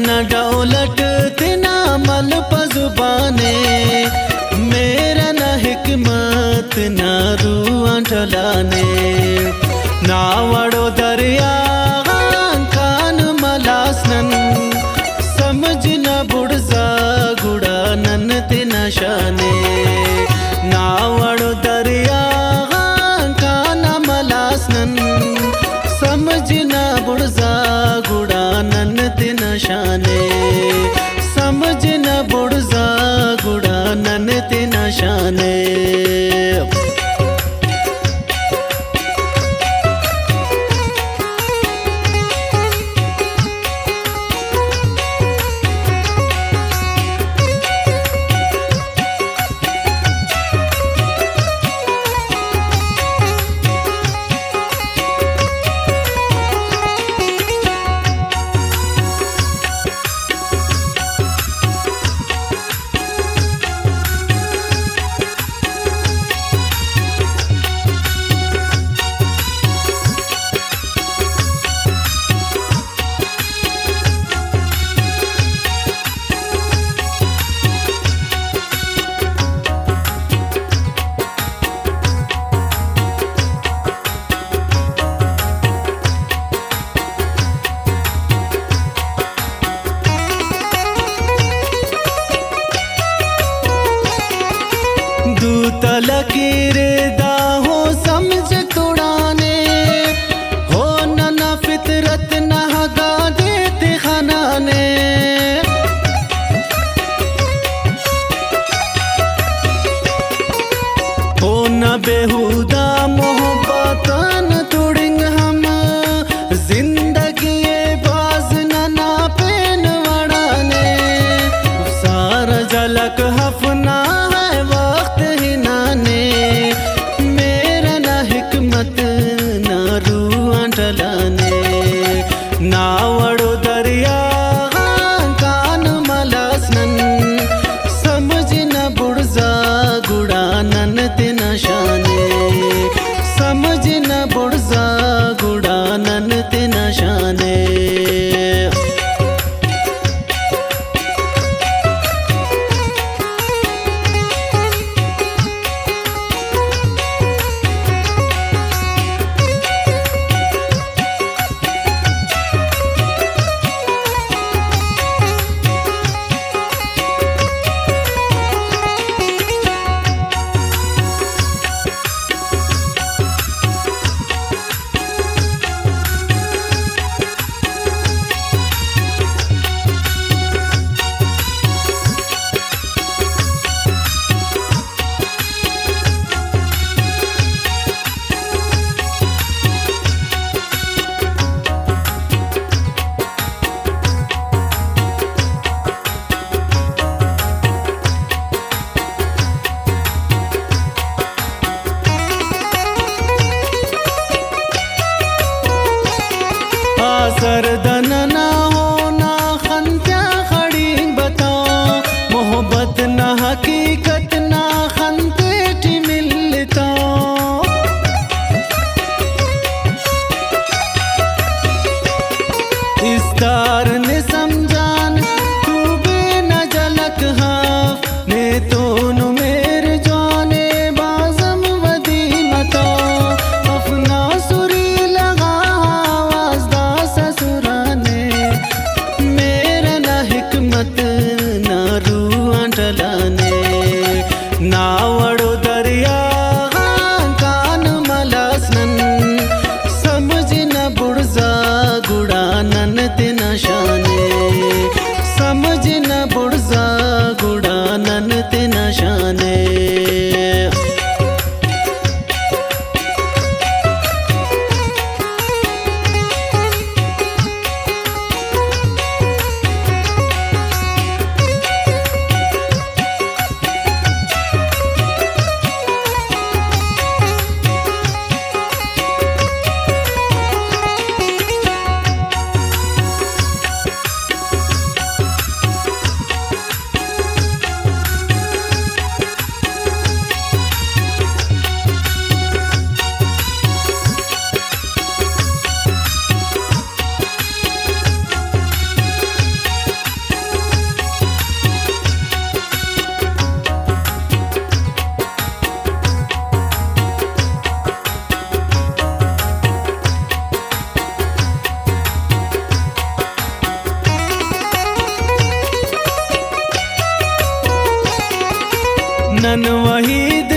न दौलत ना मल पजुबाने, मेरा न हिकमत ना रुआ चलाने, ना वड़ो दरिया कान मलासनन, समझ न बुड़जा गुड़ा नन ते नशाने, ना वड़ो दरिया कान मलासनन, समझ न बुड़जा गुड़ा नन ते नशाने, समझ न बुड़जा गुड़ा नन ते नशाने। दूतल कीरे दा हो समझ तुड़ाने, हो न फितरत न हगा देते खनाने, हो न बेहुदा मोहब्बतन तुड़िंग हम, जिंदगी बाज न पेन वड़ाने, सारा झलक हफना ना वड़ो दरिया कान मलासनन, समझ न बुड़जा गुड़ा नन ते नशाने, समझ न बुड़जा गुड़ा नन ते नशाने। सरदन ना हो ना खंत्या खड़ी बताओ, मोहब्बत ना हकीकत ना खंते टी मिलता, इस तार ने समझान तू बे न झलक हाफ ने तो नु मेरे जाने बाजम वदी मता, अपना सुरी लगा वाजदा ससुराने, मेरा ना हिकमत ना रुआ टलाने, ना वड़ो दरिया कान मलासनन, समझ न बुड़जा गुड़ा नन ते नशाने, समझ न बुड़जा गुड़ा नन ते नशाने। नन वहीद